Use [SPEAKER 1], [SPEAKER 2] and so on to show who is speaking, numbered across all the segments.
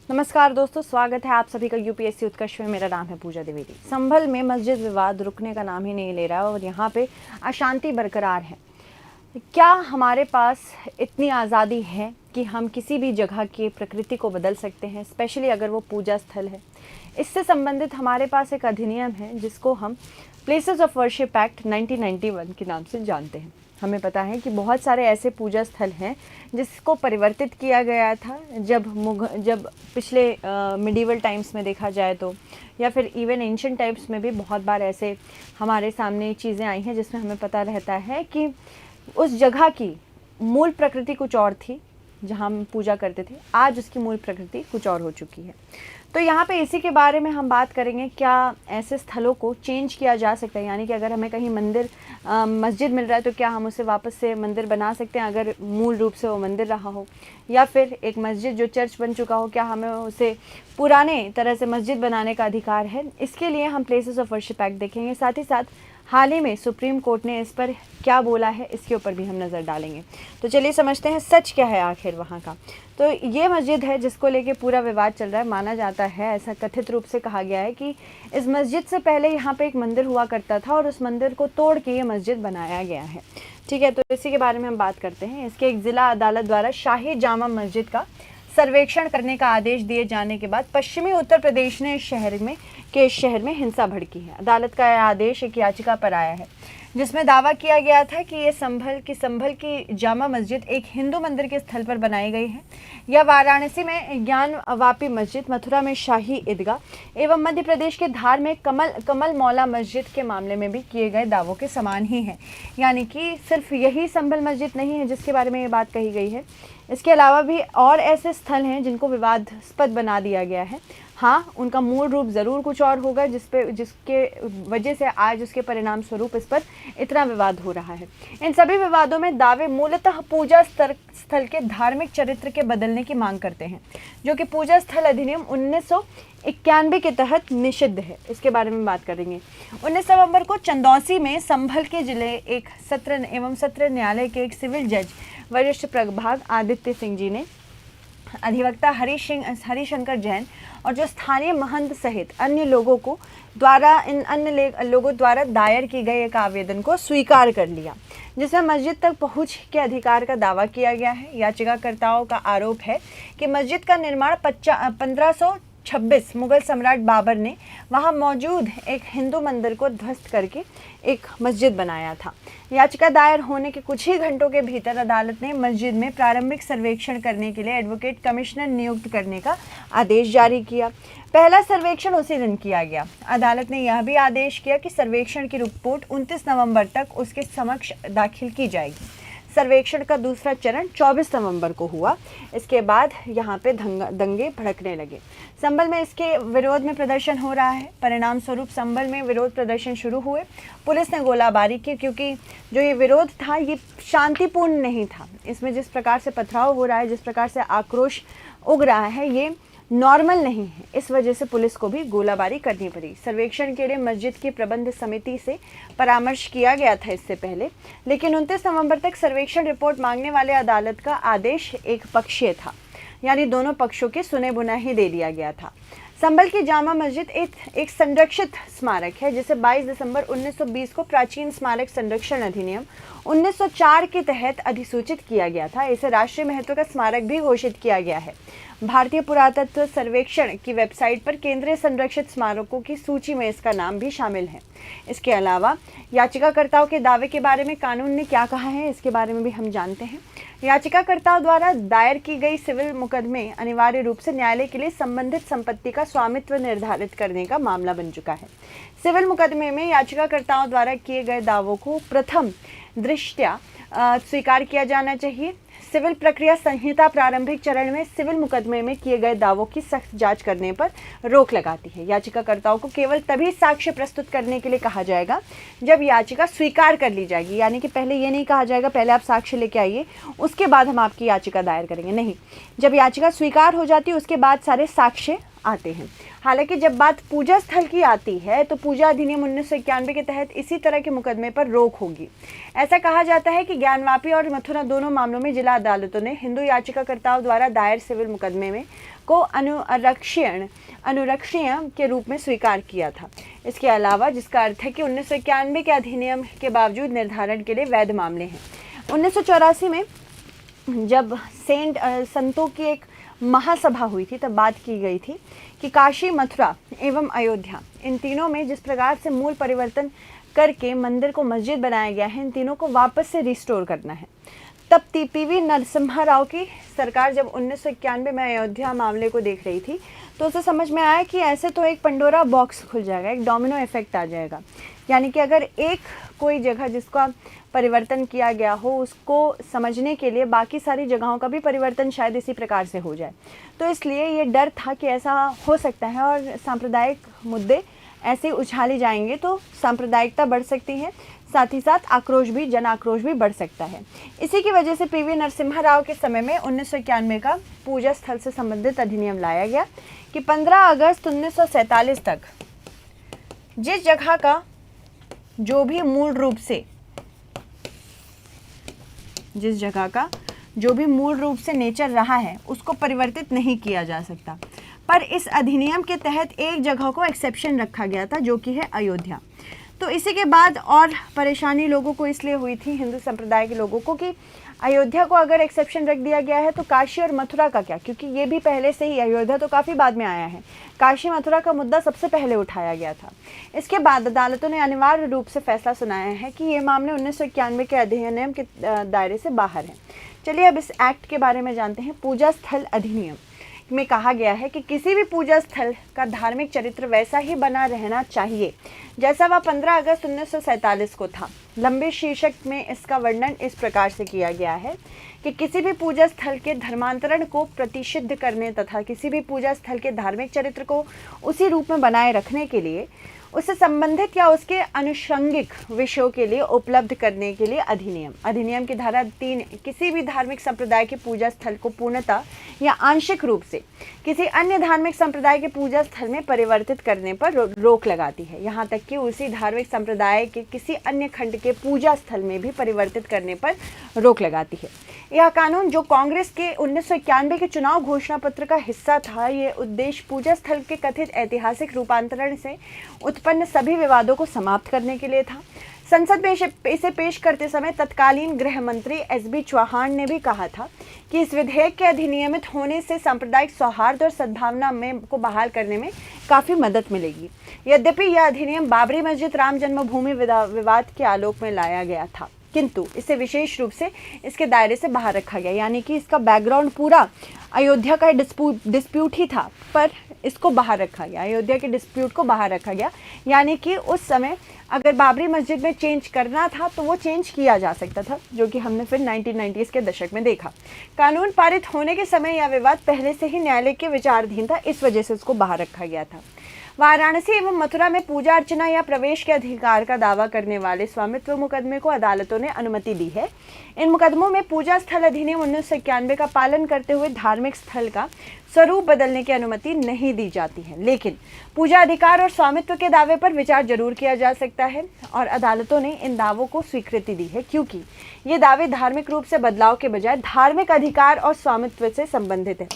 [SPEAKER 1] नमस्कार दोस्तों, स्वागत है आप सभी का यूपीएससी उत्कर्ष में। मेरा नाम है पूजा द्विवेदी। संभल में मस्जिद विवाद रुकने का नाम ही नहीं ले रहा और यहाँ पे अशांति बरकरार है। क्या हमारे पास इतनी आज़ादी है कि हम किसी भी जगह की प्रकृति को बदल सकते हैं, स्पेशली अगर वो पूजा स्थल है? इससे संबंधित हमारे पास एक अधिनियम है जिसको हम प्लेसेस ऑफ वर्शिप एक्ट 1991 के नाम से जानते हैं। हमें पता है कि बहुत सारे ऐसे पूजा स्थल हैं जिसको परिवर्तित किया गया था जब पिछले मिडीवल टाइम्स में देखा जाए तो, या फिर इवन एंशिएंट टाइम्स में भी बहुत बार ऐसे हमारे सामने चीज़ें आई हैं जिसमें हमें पता रहता है कि उस जगह की मूल प्रकृति कुछ और थी जहाँ हम पूजा करते थे, आज उसकी मूल प्रकृति कुछ और हो चुकी है। तो यहाँ पे इसी के बारे में हम बात करेंगे, क्या ऐसे स्थलों को चेंज किया जा सकता है, यानी कि अगर हमें कहीं मस्जिद मिल रहा है तो क्या हम उसे वापस से मंदिर बना सकते हैं अगर मूल रूप से वो मंदिर रहा हो, या फिर एक मस्जिद जो चर्च बन चुका हो, क्या हमें उसे पुराने तरह से मस्जिद बनाने का अधिकार है? इसके लिए हम प्लेसेस ऑफ वर्शिप एक्ट देखेंगे। साथ ही साथ हाल ही में सुप्रीम कोर्ट ने इस पर क्या बोला है, इसके ऊपर भी हम नज़र डालेंगे। तो चलिए समझते हैं सच क्या है आखिर वहाँ का। तो ये मस्जिद है जिसको लेके पूरा विवाद चल रहा है। माना जाता है, ऐसा कथित रूप से कहा गया है कि इस मस्जिद से पहले यहाँ पे एक मंदिर हुआ करता था और उस मंदिर को तोड़ के ये मस्जिद बनाया गया है। ठीक है, तो इसी के बारे में हम बात करते हैं। इसके एक ज़िला अदालत द्वारा शाही जामा मस्जिद का सर्वेक्षण करने का आदेश दिए जाने के बाद पश्चिमी उत्तर प्रदेश ने इस शहर में हिंसा भड़की है। अदालत का यह आदेश एक याचिका पर आया है जिसमें दावा किया गया था कि ये संभल की जामा मस्जिद एक हिंदू मंदिर के स्थल पर बनाई गई है, या वाराणसी में ज्ञानवापी मस्जिद, मथुरा में शाही ईदगाह एवं मध्य प्रदेश के धार में कमल मौला मस्जिद के मामले में भी किए गए दावों के समान ही है। यानी कि सिर्फ यही संभल मस्जिद नहीं है जिसके बारे में ये बात कही गई है, इसके अलावा भी और ऐसे स्थल हैं जिनको विवादास्पद बना दिया गया है। हाँ, उनका मूल रूप ज़रूर कुछ और होगा जिसके वजह से आज उसके परिणाम स्वरूप इस पर इतना विवाद हो रहा है। इन सभी विवादों में दावे मूलतः पूजा स्थल के धार्मिक चरित्र के बदलने की मांग करते हैं, जो कि पूजा स्थल अधिनियम 1991 के तहत निषिद्ध है। इसके बारे में बात करेंगे। 19 नवंबर को चंदौसी में संभल के जिले एक सत्र न्यायालय के एक सिविल जज वरिष्ठ प्रभाग आदित्य सिंह जी ने अधिवक्ता हरिशंकर जैन और जो स्थानीय महंत सहित अन्य लोगों द्वारा दायर की गई एक आवेदन को स्वीकार कर लिया, जिसमें मस्जिद तक पहुंच के अधिकार का दावा किया गया है। याचिकाकर्ताओं का आरोप है कि मस्जिद का निर्माण 1526 मुगल सम्राट बाबर ने वहां मौजूद एक हिंदू मंदिर को ध्वस्त करके एक मस्जिद बनाया था। याचिका दायर होने के कुछ ही घंटों के भीतर अदालत ने मस्जिद में प्रारंभिक सर्वेक्षण करने के लिए एडवोकेट कमिश्नर नियुक्त करने का आदेश जारी किया। पहला सर्वेक्षण उसी दिन किया गया। अदालत ने यह भी आदेश किया कि सर्वेक्षण की रिपोर्ट 29 नवंबर तक उसके समक्ष दाखिल की जाएगी। सर्वेक्षण का दूसरा चरण 24 नवंबर को हुआ। इसके बाद यहाँ पे दंगे भड़कने लगे। संभल में इसके विरोध में प्रदर्शन हो रहा है। परिणाम स्वरूप संभल में विरोध प्रदर्शन शुरू हुए। पुलिस ने गोलाबारी की, क्योंकि जो ये विरोध था ये शांतिपूर्ण नहीं था। इसमें जिस प्रकार से पथराव हो रहा है, जिस प्रकार से आक्रोश उग रहा है, ये नॉर्मल नहीं है। इस वजह से पुलिस को भी गोलाबारी करनी पड़ी। सर्वेक्षण के लिए मस्जिद की प्रबंध समिति से परामर्श किया गया था इससे पहले, लेकिन 29 नवंबर तक सर्वेक्षण रिपोर्ट मांगने वाले अदालत का आदेश एक पक्षीय था, यानी दोनों पक्षों के सुने बुना ही दे दिया गया था। संभल की जामा मस्जिद एक संरक्षित स्मारक है जिसे 22 दिसंबर 1920 को प्राचीन स्मारक संरक्षण अधिनियम 1904 के तहत अधिसूचित किया गया था। इसे राष्ट्रीय महत्व का स्मारक भी घोषित किया गया है। भारतीय पुरातत्व सर्वेक्षण की वेबसाइट पर केंद्रीय संरक्षित स्मारकों की सूची में इसका नाम भी शामिल है। इसके अलावा याचिकाकर्ताओं के दावे के बारे में कानून ने क्या कहा है, इसके बारे में भी हम जानते हैं। याचिकाकर्ताओं द्वारा दायर की गई सिविल मुकदमे अनिवार्य रूप से न्यायालय के लिए संबंधित संपत्ति का स्वामित्व निर्धारित करने का मामला बन चुका है। सिविल मुकदमे में याचिकाकर्ताओं द्वारा किए गए दावों को प्रथम दृष्टया स्वीकार किया जाना चाहिए। सिविल प्रक्रिया संहिता प्रारंभिक चरण में सिविल मुकदमे में किए गए दावों की सख्त जांच करने पर रोक लगाती है। याचिकाकर्ताओं को केवल तभी साक्ष्य प्रस्तुत करने के लिए कहा जाएगा जब याचिका स्वीकार कर ली जाएगी, यानी कि पहले ये नहीं कहा जाएगा पहले आप साक्ष्य लेके आइए उसके बाद हम आपकी याचिका दायर करेंगे, नहीं। जब याचिका स्वीकार हो जाती है उसके बाद सारे साक्ष्य आते हैं। हालांकि जब बात पूजा स्थल की आती है तो पूजा अधिनियम 1991 के तहत इसी तरह के मुकदमे पर रोक होगी। ऐसा कहा जाता है कि ज्ञानवापी और मथुरा दोनों मामलों में जिला अदालतों ने हिंदू याचिकाकर्ताओं द्वारा दायर सिविल मुकदमे में को अनुरक्षीय के रूप में स्वीकार किया था। इसके अलावा जिसका अर्थ है कि 1991 के अधिनियम के बावजूद निर्धारण के लिए वैध मामले हैं। 1984 में जब संतों की एक महासभा हुई थी तब बात की गई थी कि काशी, मथुरा एवं अयोध्या, इन तीनों में जिस प्रकार से मूल परिवर्तन करके मंदिर को मस्जिद बनाया गया है, इन तीनों को वापस से रिस्टोर करना है। तब पीवी नरसिम्हा राव की सरकार जब 1991 में अयोध्या मामले को देख रही थी तो उसे समझ में आया कि ऐसे तो एक पंडोरा बॉक्स खुल जाएगा, एक डोमिनो इफेक्ट आ जाएगा। यानी कि अगर एक कोई जगह जिसका परिवर्तन किया गया हो उसको समझने के लिए बाकी सारी जगहों का भी परिवर्तन शायद इसी प्रकार से हो जाए। तो इसलिए ये डर था कि ऐसा हो सकता है और सांप्रदायिक मुद्दे ऐसे उछाले जाएंगे तो सांप्रदायिकता बढ़ सकती है, साथ ही साथ आक्रोश भी, जन आक्रोश भी बढ़ सकता है। इसी की वजह से पीवी नरसिम्हा राव के समय में 1991 का पूजा स्थल से संबंधित अधिनियम लाया गया कि 15 अगस्त 1947 तक जिस जगह का जो भी मूल रूप से नेचर रहा है उसको परिवर्तित नहीं किया जा सकता। पर इस अधिनियम के तहत एक जगह को एक्सेप्शन रखा गया था जो कि है अयोध्या। तो इसी के बाद और परेशानी लोगों को इसलिए हुई थी, हिंदू संप्रदाय के लोगों को, कि अयोध्या को अगर एक्सेप्शन रख दिया गया है तो काशी और मथुरा का क्या, क्योंकि ये भी पहले से ही, अयोध्या तो काफ़ी बाद में आया है, काशी मथुरा का मुद्दा सबसे पहले उठाया गया था। इसके बाद अदालतों ने अनिवार्य रूप से फैसला सुनाया है कि ये मामले 1991 के अधिनियम के दायरे से बाहर हैं। चलिए अब इस एक्ट के बारे में जानते हैं। पूजा स्थल अधिनियम में कहा गया है कि किसी भी पूजा स्थल का धार्मिक चरित्र वैसा ही बना रहना चाहिए जैसा वह 15 अगस्त 1947 को था। लंबे शीर्षक में इसका वर्णन इस प्रकार से किया गया है कि किसी भी पूजा स्थल के धर्मांतरण को प्रतिषिद्ध करने तथा किसी भी पूजा स्थल के धार्मिक चरित्र को उसी रूप में बनाए रखने के लिए, उससे संबंधित या उसके अनुषंगिक विषयों के लिए उपलब्ध करने के लिए अधिनियम की धारा 3 किसी भी धार्मिक संप्रदाय के पूजा स्थल को पूर्णतः या आंशिक रूप से किसी अन्य धार्मिक संप्रदाय के पूजा स्थल में परिवर्तित करने पर रोक लगाती है। यहाँ तक कि उसी धार्मिक संप्रदाय के किसी अन्य खंड के पूजा स्थल में भी परिवर्तित करने पर रोक लगाती है। यह कानून जो कांग्रेस के 1991 के चुनाव घोषणा पत्र का हिस्सा था, ये उद्देश्य पूजा स्थल के कथित ऐतिहासिक रूपांतरण से उत्पन्न सभी विवादों को समाप्त करने के लिए था। संसद में इसे पेश करते समय तत्कालीन गृह मंत्री एसबी चौहान ने भी कहा था कि इस विधेयक के अधिनियमित होने से सांप्रदायिक सौहार्द और सद्भावना को बहाल करने में काफ़ी मदद मिलेगी। यद्यपि यह अधिनियम बाबरी मस्जिद राम जन्मभूमि विवाद के आलोक में लाया गया था, किंतु इसे विशेष रूप से इसके दायरे से बाहर रखा गया। यानी कि इसका बैकग्राउंड पूरा अयोध्या का डिस्प्यूट ही था, पर इसको बाहर रखा गया, अयोध्या के डिस्प्यूट को बाहर रखा गया। यानी कि उस समय अगर बाबरी मस्जिद में चेंज करना था तो वो चेंज किया जा सकता था, जो कि हमने फिर 1990s के दशक में देखा। कानून पारित होने के समय यह विवाद पहले से ही न्यायालय के विचाराधीन था, इस वजह से उसको बाहर रखा गया था। वाराणसी एवं मथुरा में पूजा अर्चना या प्रवेश के अधिकार का दावा करने वाले स्वामित्व मुकदमे को अदालतों ने अनुमति दी है। इन मुकदमों में पूजा स्थल अधिनियम 1991 का पालन करते हुए धार्मिक स्थल का स्वरूप बदलने की अनुमति नहीं दी जाती है, लेकिन पूजा अधिकार और स्वामित्व के दावे पर विचार जरूर किया जा सकता है और अदालतों ने इन दावों को स्वीकृति दी है, क्योंकि ये दावे धार्मिक रूप से बदलाव के बजाय धार्मिक अधिकार और स्वामित्व से संबंधित है।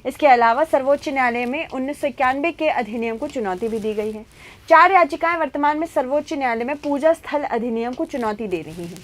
[SPEAKER 1] इसके अलावा सर्वोच्च न्यायालय में 1991 के अधिनियम को चुनौती भी दी गई है। 4 याचिकाएं वर्तमान में सर्वोच्च न्यायालय में पूजा स्थल अधिनियम को चुनौती दे रही हैं।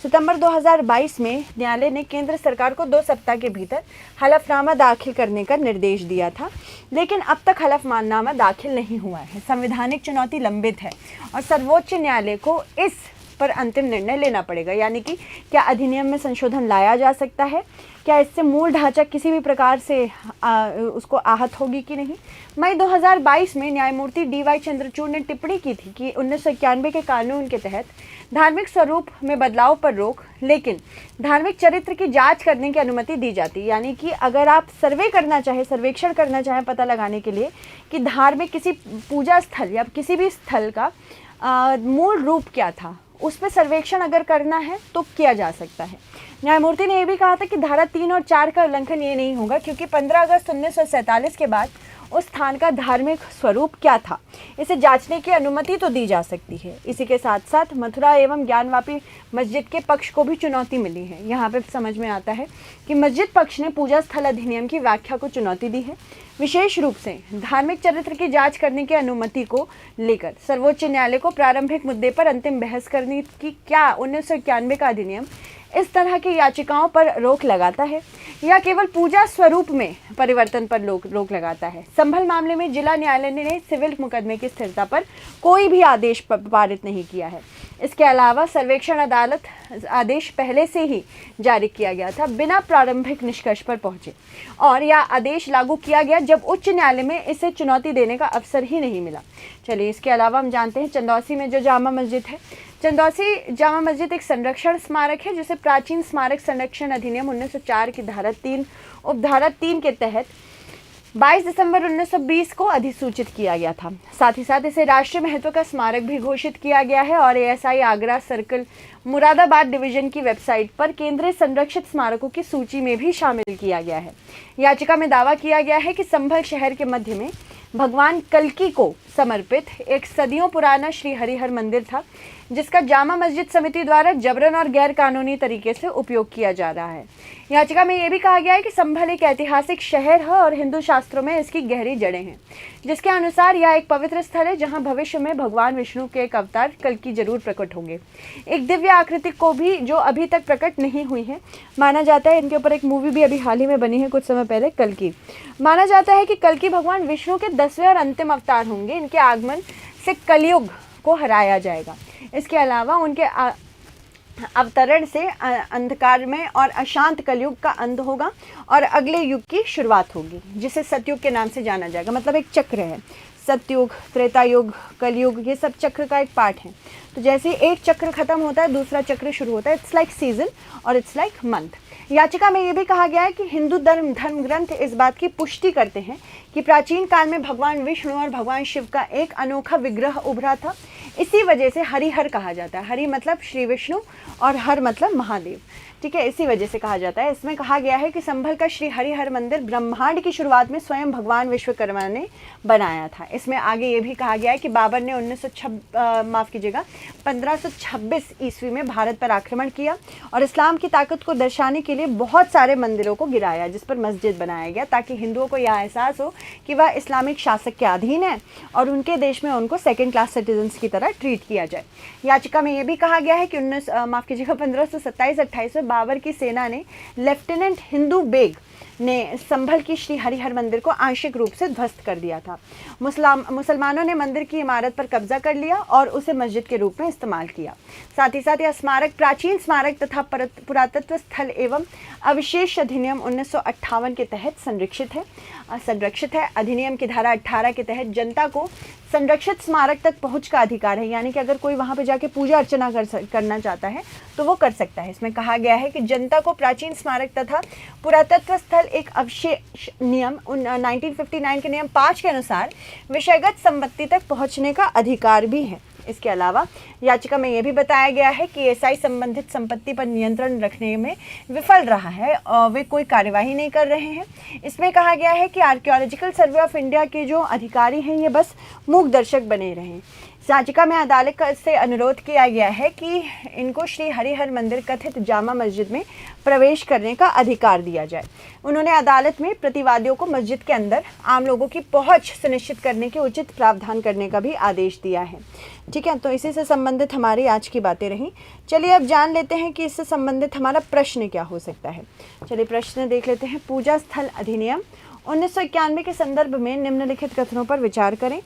[SPEAKER 1] सितंबर 2022 में न्यायालय ने केंद्र सरकार को 2 सप्ताह के भीतर हलफनामा दाखिल करने का निर्देश दिया था, लेकिन अब तक हलफनामा दाखिल नहीं हुआ है। संवैधानिक चुनौती लंबित है और सर्वोच्च न्यायालय को इस पर अंतिम निर्णय लेना पड़ेगा। यानी कि क्या अधिनियम में संशोधन लाया जा सकता है, क्या इससे मूल ढांचा किसी भी प्रकार से उसको आहत होगी कि नहीं। मई 2022 में न्यायमूर्ति DY चंद्रचूड़ ने टिप्पणी की थी कि 1991 के कानून के तहत धार्मिक स्वरूप में बदलाव पर रोक, लेकिन धार्मिक चरित्र की जांच करने की अनुमति दी जाती। यानी कि अगर आप सर्वेक्षण करना चाहें पता लगाने के लिए कि धार्मिक किसी पूजा स्थल या किसी भी स्थल का मूल रूप क्या था, उस पर सर्वेक्षण अगर करना है तो किया जा सकता है। न्यायमूर्ति ने यह भी कहा था कि धारा 3 और 4 का उल्लंघन ये नहीं होगा, क्योंकि 15 अगस्त 1947 के बाद उस स्थान का धार्मिक स्वरूप क्या था, इसे जांचने की अनुमति तो दी जा सकती है। इसी के साथ साथ मथुरा एवं ज्ञानवापी मस्जिद के पक्ष को भी चुनौती मिली है। यहाँ पे समझ में आता है कि मस्जिद पक्ष ने पूजा स्थल अधिनियम की व्याख्या को चुनौती दी है, विशेष रूप से धार्मिक चरित्र की जांच करने की अनुमति को लेकर। सर्वोच्च न्यायालय को प्रारंभिक मुद्दे पर अंतिम बहस करने की क्या 1991 का अधिनियम इस तरह की याचिकाओं पर रोक लगाता है या केवल पूजा स्वरूप में परिवर्तन पर रोक लगाता है। संभल मामले में जिला न्यायालय ने सिविल मुकदमे की स्थिरता पर कोई भी आदेश पारित नहीं किया है। इसके अलावा सर्वेक्षण अदालत आदेश पहले से ही जारी किया गया था, बिना प्रारंभिक निष्कर्ष पर पहुंचे, और यह आदेश लागू किया गया जब उच्च न्यायालय में इसे चुनौती देने का अवसर ही नहीं मिला। चलिए, इसके अलावा हम जानते हैं चंदौसी में जो जामा मस्जिद है। चंदौसी जामा मस्जिद एक संरक्षण स्मारक है जिसे प्राचीन स्मारक संरक्षण अधिनियम 1904 की धारा 3 उपधारा 3 के तहत 22 दिसंबर 1920 को अधिसूचित किया गया था। साथ ही साथ इसे राष्ट्रीय महत्व का स्मारक भी घोषित किया गया है और ASI Agra circle Moradabad division की वेबसाइट पर केंद्रीय संरक्षित स्मारकों की सूची में भी शामिल किया गया है। याचिका में दावा किया गया है कि संभल शहर के मध्य में भगवान कल्की को समर्पित एक सदियों पुराना श्री हरिहर मंदिर था, जिसका जामा मस्जिद समिति द्वारा जबरन और गैर कानूनी तरीके से उपयोग किया जा रहा है। याचिका में यह भी कहा गया है कि संभल एक ऐतिहासिक शहर है और हिंदू शास्त्रों में इसकी गहरी जड़ें हैं, जिसके अनुसार यह एक पवित्र स्थल है जहां भविष्य में भगवान विष्णु के एक अवतार कल्की जरूर प्रकट होंगे। एक दिव्य आकृति को भी जो अभी तक प्रकट नहीं हुई है, माना जाता है। इनके ऊपर एक मूवी भी अभी हाल ही में बनी है कुछ समय पहले, कल्की। माना जाता है कि कल्की भगवान विष्णु के 10वें और अंतिम अवतार होंगे। इनके आगमन से कलयुग को हराया जाएगा। इसके अलावा उनके अवतरण से अंधकार में और अशांत कलयुग का अंत होगा और अगले युग की शुरुआत होगी, जिसे सतयुग के नाम से जाना जाएगा। मतलब एक चक्र है, सतयुग, त्रेता युग, कलयुग, ये सब चक्र का एक पार्ट है। तो जैसे एक चक्र खत्म होता है, दूसरा चक्र शुरू होता है। इट्स लाइक सीजन और इट्स लाइक मंथ। याचिका में यह भी कहा गया है कि हिंदू धर्म ग्रंथ इस बात की पुष्टि करते हैं कि प्राचीन काल में भगवान विष्णु और भगवान शिव का एक अनोखा विग्रह उभरा था। इसी वजह से हरिहर कहा जाता है। हरि मतलब श्री विष्णु और हर मतलब महादेव, ठीक है, इसी वजह से कहा जाता है। इसमें कहा गया है कि संभल का श्री हरिहर मंदिर ब्रह्मांड की शुरुआत में स्वयं भगवान विश्वकर्मा ने बनाया था। इसमें आगे ये भी कहा गया है कि बाबर ने 1526 ईस्वी में भारत पर आक्रमण किया और इस्लाम की ताकत को दर्शाने के लिए बहुत सारे मंदिरों को गिराया, जिस पर मस्जिद बनाया गया, ताकि हिंदुओं को यह एहसास हो कि वह इस्लामिक शासक के अधीन है और उनके देश में उनको सेकेंड क्लास सिटीजन्स की तरह ट्रीट किया जाए। याचिका में यह भी कहा गया है कि 1527-28 में बाबर की सेना ने लेफ्टिनेंट हिंदू बेग ने संभल की श्री हरिहर मंदिर को आंशिक रूप से ध्वस्त कर दिया था। मुसलमानों ने मंदिर की इमारत पर कब्जा कर लिया और उसे मस्जिद के रूप में इस्तेमाल किया। साथ ही साथ यह स्मारक प्राचीन स्मारक तथा पुरातत्व स्थल एवं अवशेष अधिनियम 1958 के तहत संरक्षित है। अधिनियम की धारा 18 के तहत जनता को संरक्षित स्मारक तक पहुंच का अधिकार है, यानी कि अगर कोई वहां पे जाके पूजा अर्चना करना चाहता है तो वो कर सकता है। इसमें कहा गया है कि जनता को प्राचीन स्मारक तथा पुरातत्व स्थल एक अवशेष नियम 1959 के नियम 5 के अनुसार विषयगत संपत्ति तक पहुंचने का अधिकार भी है। इसके अलावा याचिका में यह भी बताया गया है कि एएसआई संबंधित संपत्ति पर नियंत्रण रखने में विफल रहा है और वे कोई कार्यवाही नहीं कर रहे हैं। इसमें कहा गया है कि आर्कियोलॉजिकल सर्वे ऑफ इंडिया के जो अधिकारी हैं ये बस मूक दर्शक बने रहे। याचिका में अदालत से अनुरोध किया गया है कि इनको श्री हरिहर मंदिर कथित जामा मस्जिद में प्रवेश करने का अधिकार दिया जाए। उन्होंने अदालत में प्रतिवादियों को मस्जिद के अंदर आम लोगों की पहुंच सुनिश्चित करने के उचित प्रावधान करने का भी आदेश दिया है। ठीक है, तो इसी से संबंधित हमारी आज की बातें रहीं। चलिए अब जान लेते हैं कि इससे संबंधित हमारा प्रश्न क्या हो सकता है। चलिए प्रश्न देख लेते हैं। पूजा स्थल अधिनियम 1991 के संदर्भ में निम्नलिखित कथनों पर विचार करें।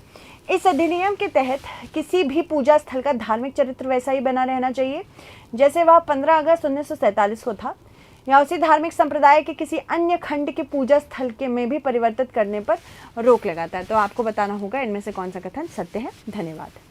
[SPEAKER 1] इस अधिनियम के तहत किसी भी पूजा स्थल का धार्मिक चरित्र वैसा ही बना रहना चाहिए जैसे वह 15 अगस्त 1947 को था, या उसी धार्मिक संप्रदाय के किसी अन्य खंड के पूजा स्थल के में भी परिवर्तित करने पर रोक लगाता है। तो आपको बताना होगा इनमें से कौन सा कथन सत्य है। धन्यवाद।